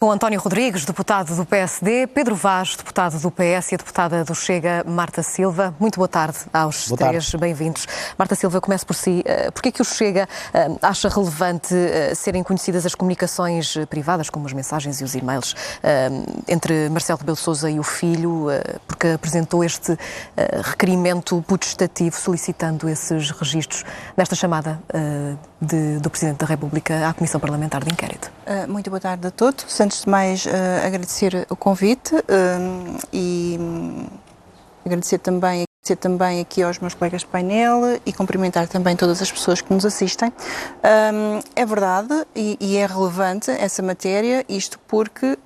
Com António Rodrigues, deputado do PSD, Pedro Vaz, deputado do PS e a deputada do Chega, Marta Silva. Muito boa tarde aos três, bem-vindos. Marta Silva, começo por si. Porquê é que o Chega acha relevante serem conhecidas as comunicações privadas, como as mensagens e os e-mails, entre Marcelo Rebelo de Sousa e o filho, porque apresentou este requerimento putestativo solicitando esses registros nesta chamada do Presidente da República à Comissão Parlamentar de Inquérito? Muito boa tarde a todos. Antes de mais, agradecer o convite e agradecer também aqui aos meus colegas de painel e cumprimentar também todas as pessoas que nos assistem. É verdade e é relevante essa matéria, isto porque,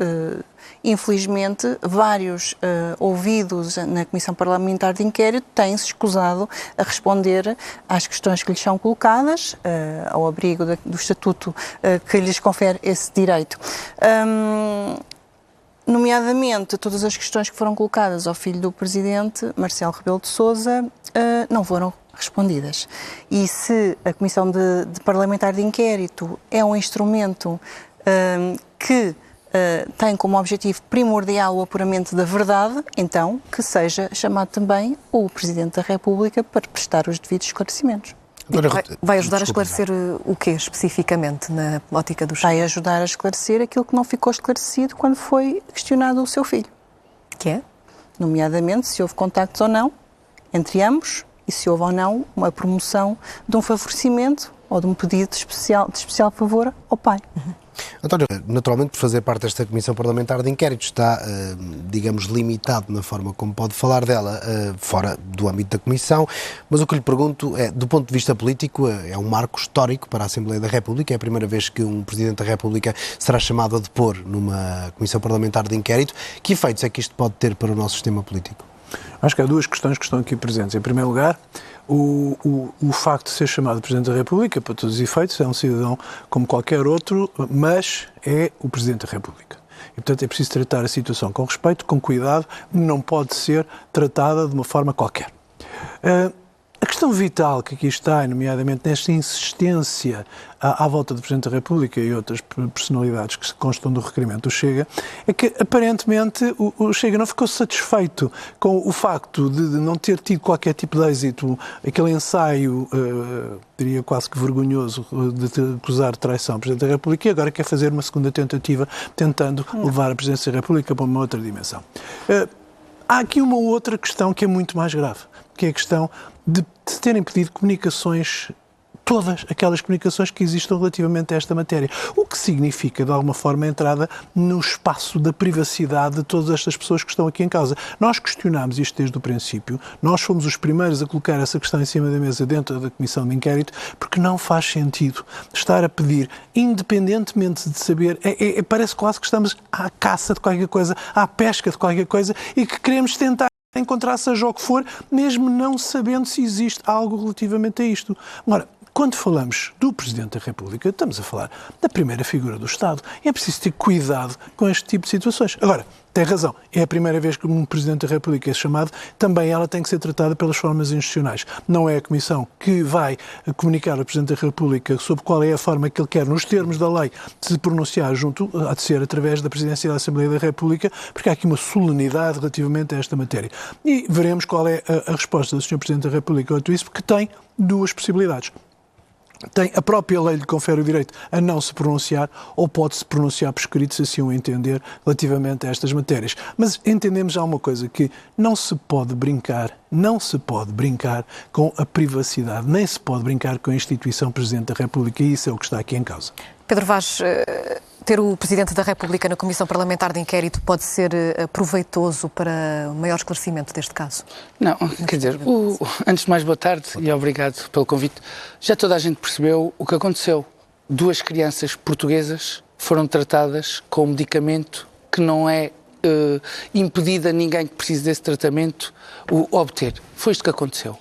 infelizmente, vários ouvidos na Comissão Parlamentar de Inquérito têm-se escusado a responder às questões que lhes são colocadas, ao abrigo do Estatuto que lhes confere esse direito. Nomeadamente, todas as questões que foram colocadas ao filho do Presidente, Marcelo Rebelo de Sousa, não foram respondidas. E se a Comissão Parlamentar de Inquérito é um instrumento que tem como objetivo primordial o apuramento da verdade, então que seja chamado também o Presidente da República para prestar os devidos esclarecimentos. Vai ajudar a esclarecer o quê, especificamente, na ótica do Chega? Vai ajudar a esclarecer aquilo que não ficou esclarecido quando foi questionado o seu filho. Que é? Nomeadamente, se houve contactos ou não entre ambos e se houve ou não uma promoção de um favorecimento ou de um pedido de especial favor ao pai. António, naturalmente, por fazer parte desta Comissão Parlamentar de Inquérito, está, digamos, limitado na forma como pode falar dela, fora do âmbito da Comissão, mas o que lhe pergunto é, do ponto de vista político, é um marco histórico para a Assembleia da República, é a primeira vez que um Presidente da República será chamado a depor numa Comissão Parlamentar de Inquérito. Que efeitos é que isto pode ter para o nosso sistema político? Acho que há duas questões que estão aqui presentes. Em primeiro lugar, o facto de ser chamado Presidente da República, para todos os efeitos, é um cidadão como qualquer outro, mas é o Presidente da República. E, portanto, é preciso tratar a situação com respeito, com cuidado, não pode ser tratada de uma forma qualquer. A questão vital que aqui está, nomeadamente nesta insistência à volta do Presidente da República e outras personalidades que constam do requerimento do Chega, é que aparentemente o Chega não ficou satisfeito com o facto de não ter tido qualquer tipo de êxito, aquele ensaio, diria quase que vergonhoso, de acusar de traição ao Presidente da República, e agora quer fazer uma segunda tentativa tentando levar a Presidência da República para uma outra dimensão. Há aqui uma outra questão que é muito mais grave, que é a questão de terem pedido comunicações, todas aquelas comunicações que existam relativamente a esta matéria. O que significa, de alguma forma, a entrada no espaço da privacidade de todas estas pessoas que estão aqui em causa. Nós questionámos isto desde o princípio, nós fomos os primeiros a colocar essa questão em cima da mesa dentro da Comissão de Inquérito, porque não faz sentido estar a pedir, independentemente de saber, parece quase que estamos à caça de qualquer coisa, à pesca de qualquer coisa, e que queremos tentar encontrar seja o que for, mesmo não sabendo se existe algo relativamente a isto. Agora, quando falamos do Presidente da República, estamos a falar da primeira figura do Estado. E é preciso ter cuidado com este tipo de situações. Agora, tem razão, é a primeira vez que um Presidente da República é chamado, também ela tem que ser tratada pelas formas institucionais. Não é a Comissão que vai comunicar ao Presidente da República sobre qual é a forma que ele quer, nos termos da lei, de se pronunciar junto, há de ser através da Presidência da Assembleia da República, porque há aqui uma solenidade relativamente a esta matéria. E veremos qual é a resposta do Sr. Presidente da República quanto a isso, porque tem duas possibilidades. Tem a própria lei lhe confere o direito a não se pronunciar ou pode-se pronunciar por escrito, se assim o entender, relativamente a estas matérias. Mas entendemos já uma coisa, que não se pode brincar com a privacidade, nem se pode brincar com a instituição Presidente da República, e isso é o que está aqui em causa. Pedro Vaz, ter o Presidente da República na Comissão Parlamentar de Inquérito pode ser proveitoso para o maior esclarecimento deste caso? Não, quer dizer, antes de mais, boa tarde e obrigado pelo convite. Já toda a gente percebeu o que aconteceu. 2 crianças portuguesas foram tratadas com um medicamento que não é impedida ninguém que precise desse tratamento o obter. Foi isto que aconteceu.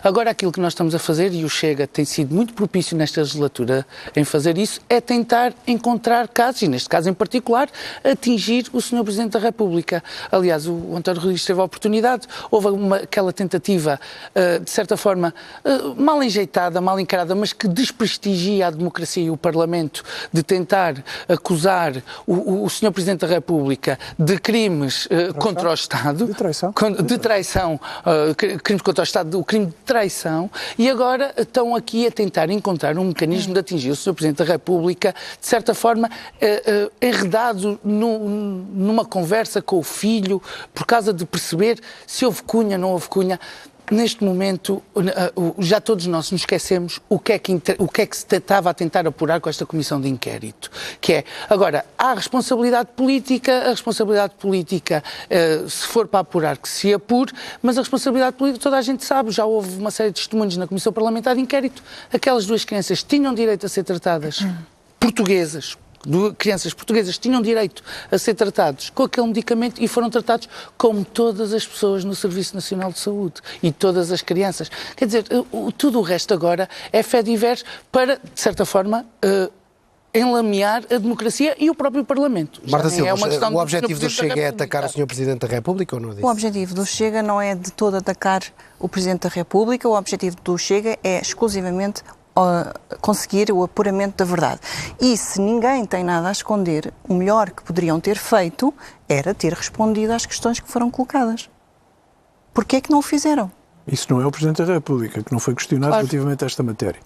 Agora, aquilo que nós estamos a fazer, e o Chega tem sido muito propício nesta legislatura em fazer isso, é tentar encontrar casos, e neste caso em particular, atingir o Sr. Presidente da República. Aliás, o António Rodrigues teve a oportunidade, houve aquela tentativa, de certa forma, mal enjeitada, mal encarada, mas que desprestigia a democracia e o Parlamento, de tentar acusar o Sr. Presidente da República de crimes contra o Estado. De traição. Crimes contra o Estado, o crime de traição, e agora estão aqui a tentar encontrar um mecanismo de atingir o Sr. Presidente da República, de certa forma, enredado numa conversa com o filho, por causa de perceber se houve cunha, não houve cunha. Neste momento, já todos nós nos esquecemos o que é que se estava a tentar apurar com esta comissão de inquérito. Que é, agora, há a responsabilidade política, se for para apurar, que se apure, mas a responsabilidade política toda a gente sabe, já houve uma série de testemunhos na Comissão Parlamentar de Inquérito. Aquelas duas crianças tinham direito a ser tratadas portuguesas, crianças portuguesas tinham direito a ser tratados com aquele medicamento e foram tratados como todas as pessoas no Serviço Nacional de Saúde e todas as crianças. Quer dizer, tudo o resto agora é fé divers para, de certa forma, enlamear a democracia e o próprio Parlamento. Marta Silva, o objetivo do Chega é atacar o Sr. Presidente da República ou não é disso? O objetivo do Chega não é de todo atacar o Presidente da República, o objetivo do Chega é exclusivamente conseguir o apuramento da verdade. E se ninguém tem nada a esconder, o melhor que poderiam ter feito era ter respondido às questões que foram colocadas. Porquê é que não o fizeram? Isso não é o Presidente da República, que não foi questionado relativamente a esta matéria.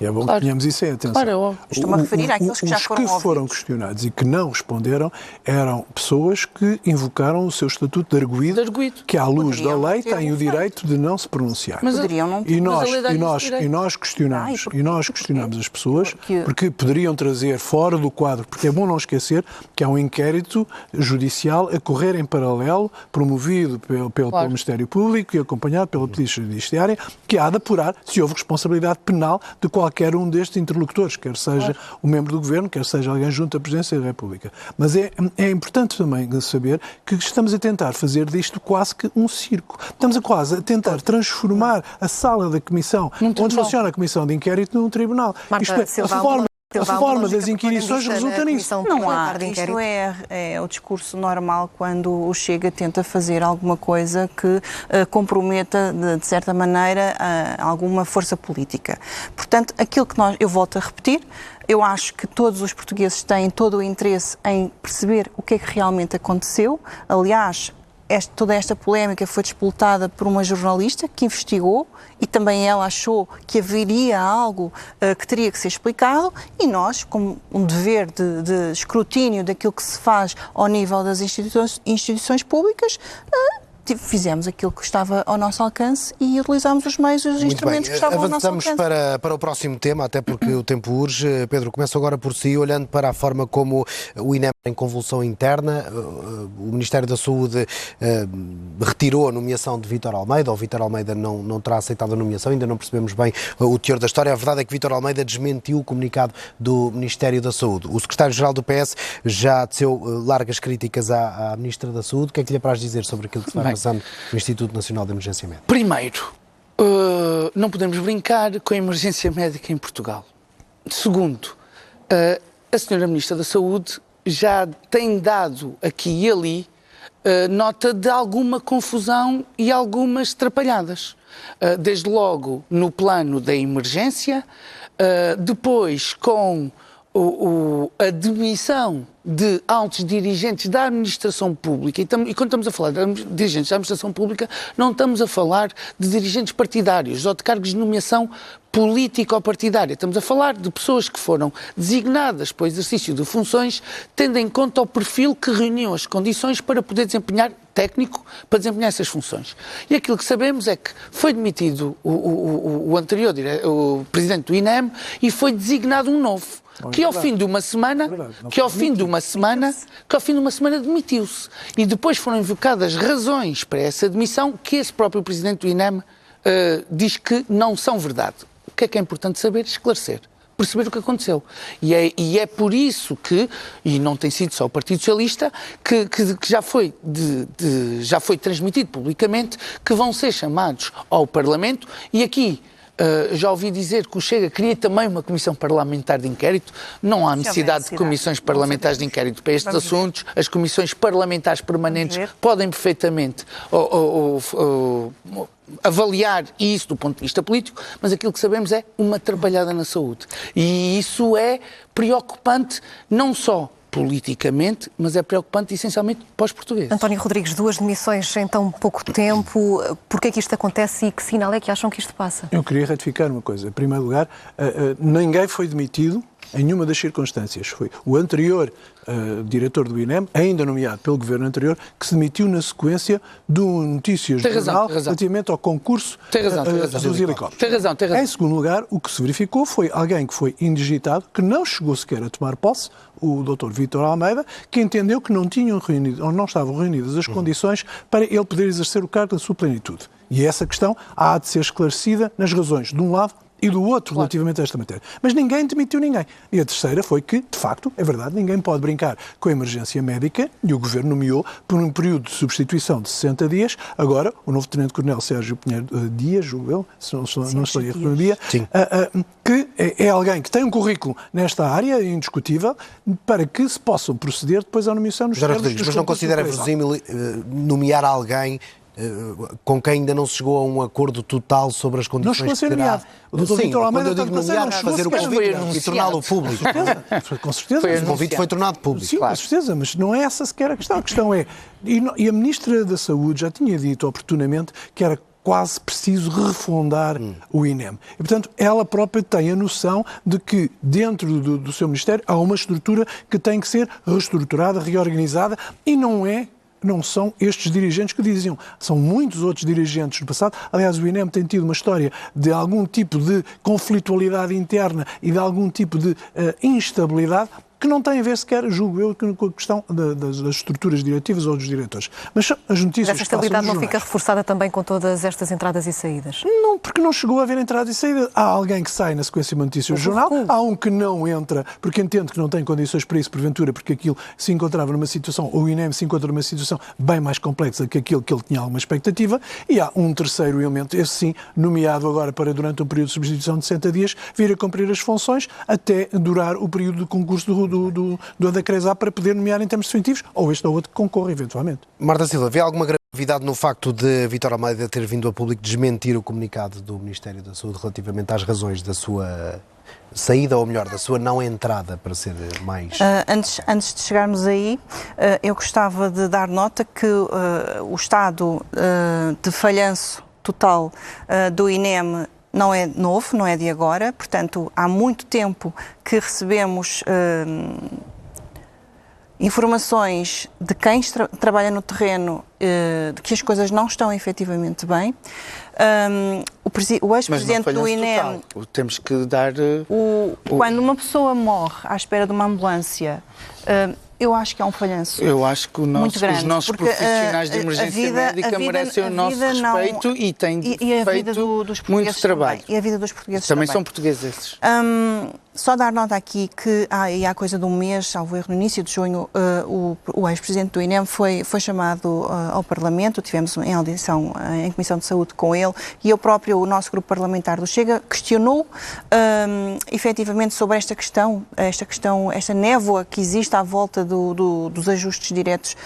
E é bom que tenhamos isso em atenção. Estou-me a referir àqueles que já foram ouvidos. Os que foram questionados e que não responderam eram pessoas que invocaram o seu estatuto de arguido, que à luz da lei têm o direito de não se pronunciar. Mas poderiam não ter. E nós questionamos as pessoas porque poderiam trazer fora do quadro, porque é bom não esquecer que há um inquérito judicial a correr em paralelo, promovido pelo Ministério Público e acompanhado pela Polícia Judiciária, que há de apurar se houve responsabilidade penal de qualquer um destes interlocutores, quer seja o membro do Governo, quer seja alguém junto à Presidência da República. Mas é importante também saber que estamos a tentar fazer disto quase que um circo. Estamos quase a tentar transformar a sala da Comissão, onde funciona a Comissão de Inquérito, num tribunal. Marta, Isto é, a reforma das inquirições resulta nisso. Não há. Isto é o discurso normal quando o Chega tenta fazer alguma coisa que comprometa, de certa maneira, alguma força política. Portanto, aquilo que eu volto a repetir, eu acho que todos os portugueses têm todo o interesse em perceber o que é que realmente aconteceu. Aliás, toda esta polémica foi disputada por uma jornalista que investigou e também ela achou que haveria algo que teria que ser explicado e nós, como um dever de escrutínio daquilo que se faz ao nível das instituições públicas, fizemos aquilo que estava ao nosso alcance e utilizámos os meios e os instrumentos que estavam ao nosso alcance. Avançamos para o próximo tema, até porque o tempo urge. Pedro, começo agora por si, olhando para a forma como o INEM em convulsão interna, o Ministério da Saúde retirou a nomeação de Vítor Almeida, ou Vítor Almeida não terá aceitado a nomeação, ainda não percebemos bem o teor da história. A verdade é que Vítor Almeida desmentiu o comunicado do Ministério da Saúde. O secretário-geral do PS já teceu largas críticas à Ministra da Saúde. O que é que lhe apraz dizer sobre aquilo que se vai passar no Instituto Nacional de Emergência Médica? Primeiro, não podemos brincar com a emergência médica em Portugal. Segundo, a senhora Ministra da Saúde já tem dado aqui e ali nota de alguma confusão e algumas trapalhadas. Desde logo no plano da emergência, depois com a demissão de altos dirigentes da administração pública, e quando estamos a falar de dirigentes da administração pública, não estamos a falar de dirigentes partidários ou de cargos de nomeação política ou partidária. Estamos a falar de pessoas que foram designadas para o exercício de funções, tendo em conta o perfil que reuniu as condições para poder desempenhar técnico, para desempenhar essas funções. E aquilo que sabemos é que foi demitido o anterior o presidente do INEM e foi designado um novo. Que ao fim de uma semana demitiu-se. E depois foram invocadas razões para essa demissão que esse próprio presidente do INEM diz que não são verdade. O que é importante saber e esclarecer? perceber o que aconteceu. E é por isso que, e não tem sido só o Partido Socialista, que já foi transmitido publicamente que vão ser chamados ao Parlamento, e aqui já ouvi dizer que o Chega queria também uma comissão parlamentar de inquérito. Não há necessidade de comissões parlamentares de inquérito para estes assuntos. As comissões parlamentares permanentes podem perfeitamente avaliar isso do ponto de vista político, mas aquilo que sabemos é uma atrapalhada na saúde. E isso é preocupante não só politicamente, mas é preocupante essencialmente para os portugueses. António Rodrigues, 2 demissões em tão pouco tempo. Porquê é que isto acontece e que sinal é que acham que isto passa? Eu queria retificar uma coisa. Em primeiro lugar, ninguém foi demitido em nenhuma das circunstâncias. Foi o anterior diretor do INEM, ainda nomeado pelo governo anterior, que se demitiu na sequência de notícias do jornal relativamente ao concurso dos helicópteros. Tem razão. Em segundo lugar, o que se verificou foi alguém que foi indigitado, que não chegou sequer a tomar posse, o Dr. Vítor Almeida, que entendeu que não estavam reunidas as condições para ele poder exercer o cargo na sua plenitude. E essa questão há de ser esclarecida nas razões de um lado e do outro relativamente a esta matéria. Mas ninguém demitiu ninguém. E a terceira foi que, de facto, é verdade, ninguém pode brincar com a emergência médica e o Governo nomeou por um período de substituição de 60 dias. Agora, o novo Tenente-Coronel Sérgio Pinheiro Dias, julgo eu, se não estou a errar, que é alguém que tem um currículo nesta área, indiscutível, para que se possam proceder depois à nomeação nos cargos. Mas não considera verosímil nomear alguém com quem ainda não se chegou a um acordo total sobre as condições não chegou a ser nomeado. O Dr. Vítor Almeida está a fazer o convite e torná-lo público. Com certeza. O convite foi tornado público. Sim, com certeza, mas não é essa sequer a questão. A questão é, e a Ministra da Saúde já tinha dito oportunamente que era quase preciso refundar o INEM. E, portanto, ela própria tem a noção de que dentro do seu Ministério há uma estrutura que tem que ser reestruturada, reorganizada, e não são estes dirigentes que diziam. São muitos outros dirigentes do passado. Aliás, o INEM tem tido uma história de algum tipo de conflitualidade interna e de algum tipo de instabilidade que não tem a ver sequer, julgo eu, com a questão das estruturas diretivas ou dos diretores. Mas as notícias... Essa estabilidade não fica reforçada também com todas estas entradas e saídas? Não, porque não chegou a haver entrada e saída. Há alguém que sai na sequência de uma notícia do jornal, há um que não entra porque entende que não tem condições para isso, porventura, porque aquilo se encontrava numa situação, ou o INEM se encontra numa situação bem mais complexa que aquilo que ele tinha alguma expectativa, e há um terceiro elemento, esse sim, nomeado agora para, durante um período de substituição de 60 dias, vir a cumprir as funções até durar o período de concurso do Adacresá para poder nomear em termos definitivos, ou este ou outro que concorre eventualmente. Marta Silva, vê alguma gravidade no facto de Vítor Almeida ter vindo a público desmentir o comunicado do Ministério da Saúde relativamente às razões da sua saída, ou melhor, da sua não entrada, para ser mais... Antes de chegarmos aí, eu gostava de dar nota que o estado de falhanço total do INEM não é novo, não é de agora, portanto, há muito tempo que recebemos informações de quem trabalha no terreno de que as coisas não estão efetivamente bem. O ex-presidente do INEM... Total. Temos que dar... Quando uma pessoa morre à espera de uma ambulância... eu acho que é um falhanço. Eu acho que muito grande, os nossos profissionais de emergência médica merecem o nosso respeito e têm feito muito trabalho. E a vida dos portugueses também. São portugueses esses. Só dar nota aqui que há coisa de um mês, salvo erro, no início de junho, o ex-presidente do INEM foi chamado ao Parlamento, tivemos em audição em Comissão de Saúde com ele, e eu próprio, o nosso grupo parlamentar do Chega, questionou efetivamente sobre esta questão, esta névoa que existe à volta dos ajustes diretos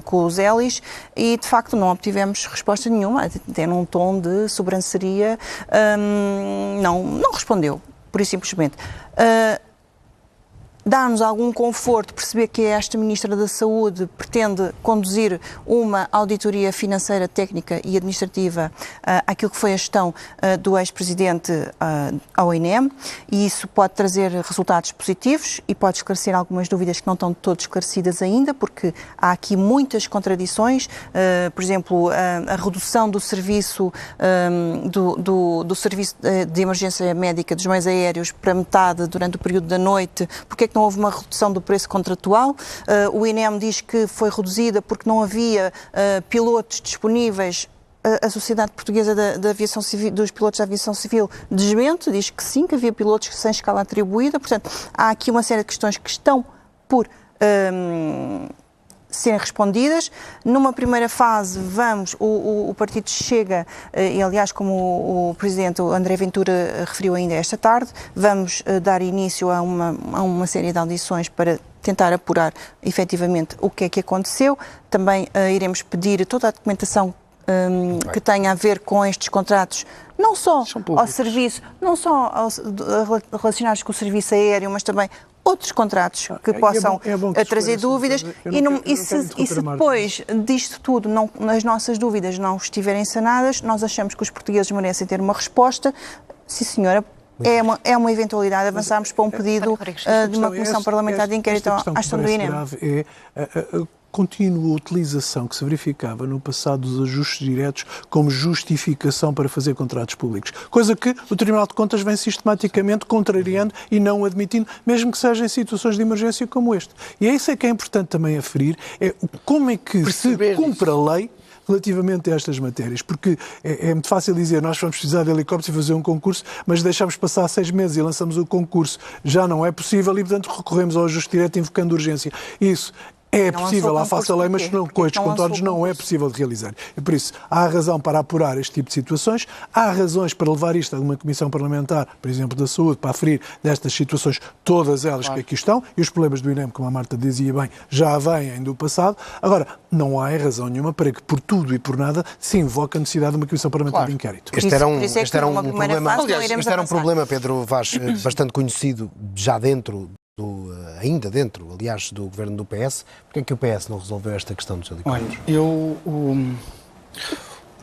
com os ELIs, e de facto não obtivemos resposta nenhuma, até num tom de sobranceria, não respondeu. Por isso, simplesmente, dá-nos algum conforto perceber que esta Ministra da Saúde pretende conduzir uma auditoria financeira, técnica e administrativa àquilo que foi a gestão do ex-presidente ao INEM, e isso pode trazer resultados positivos e pode esclarecer algumas dúvidas que não estão todas esclarecidas ainda, porque há aqui muitas contradições, por exemplo, a redução do serviço do serviço de emergência médica dos meios aéreos para metade durante o período da noite. Porque é que não houve uma redução do preço contratual? O INEM diz que foi reduzida porque não havia pilotos disponíveis. a Sociedade Portuguesa da Aviação Civil, dos Pilotos da Aviação Civil desmente, diz que sim, que havia pilotos sem escala atribuída. Portanto, há aqui uma série de questões que estão por serem respondidas. Numa primeira fase, o partido Chega, e aliás, como o Presidente André Ventura referiu ainda esta tarde, vamos dar início a uma série de audições para tentar apurar efetivamente o que é que aconteceu. Também iremos pedir toda a documentação que tenha a ver com estes contratos, não só ao serviço, não só relacionados com o serviço aéreo, mas também outros contratos que possam trazer dúvidas. E se depois disto tudo, as nossas dúvidas não estiverem sanadas, nós achamos que os portugueses merecem ter uma resposta. Sim, senhora. É uma eventualidade avançarmos para um pedido de uma comissão parlamentar de inquérito à questão do INEM. Contínua utilização que se verificava no passado dos ajustes diretos como justificação para fazer contratos públicos. Coisa que o Tribunal de Contas vem sistematicamente contrariando e não admitindo, mesmo que seja em situações de emergência como este. E é isso que é importante também aferir, é como é que se cumpre a lei relativamente a estas matérias, porque é muito fácil dizer nós vamos precisar de helicópteros e fazer um concurso, mas deixamos passar 6 meses e lançamos o concurso, já não é possível e, portanto, recorremos ao ajuste direto invocando urgência. Isso é possível à face da lei, mas com estes contratos não é possível de realizar. E por isso, há razão para apurar este tipo de situações, há razões para levar isto a uma comissão parlamentar, por exemplo, da saúde, para aferir destas situações, todas elas que aqui estão, e os problemas do INEM, como a Marta dizia bem, já vêm do passado. Agora, não há razão nenhuma para que, por tudo e por nada, se invoque a necessidade de uma comissão parlamentar de inquérito. Este era um problema, Pedro Vaz, bastante conhecido já ainda dentro, aliás, do governo do PS. Porquê é que o PS não resolveu esta questão dos helicópteros?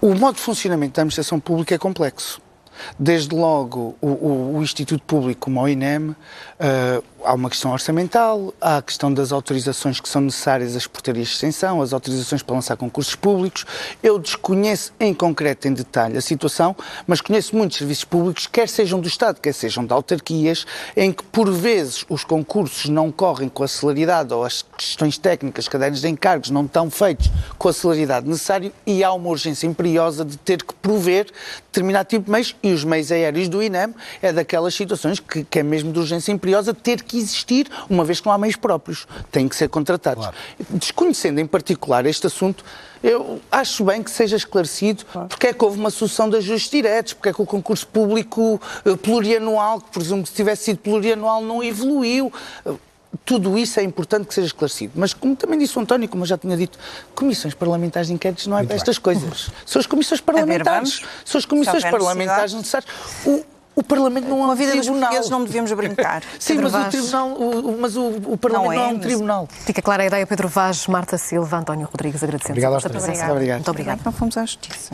O modo de funcionamento da administração pública é complexo. Desde logo, o Instituto Público como o INEM, há uma questão orçamental, há a questão das autorizações que são necessárias às portarias de extensão, as autorizações para lançar concursos públicos. Eu desconheço em concreto, em detalhe, a situação, mas conheço muitos serviços públicos, quer sejam do Estado, quer sejam de autarquias, em que, por vezes, os concursos não correm com a celeridade ou as questões técnicas, cadernos de encargos, não estão feitos com a celeridade necessária e há uma urgência imperiosa de ter que prover determinado tipo de meios, e os meios aéreos do INEM é daquelas situações que é mesmo de urgência imperiosa ter que existir, uma vez que não há meios próprios. Têm que ser contratados. Claro. Desconhecendo em particular este assunto, eu acho bem que seja esclarecido porque é que houve uma sucessão de ajustes diretos, porque é que o concurso público plurianual, que presumo que se tivesse sido plurianual, não evoluiu. Tudo isso é importante que seja esclarecido. Mas, como também disse o António, como eu já tinha dito, comissões parlamentares de inquéritos não é para estas coisas. São as comissões parlamentares. São as comissões parlamentares necessárias. O Parlamento não é um tribunal. Dos portugueses não devemos brincar. Sim, mas o Parlamento não é um tribunal. Fica clara a ideia, Pedro Vaz, Marta Silva, António Rodrigues, agradecemos. Obrigado. Muito obrigado. Não fomos à Justiça.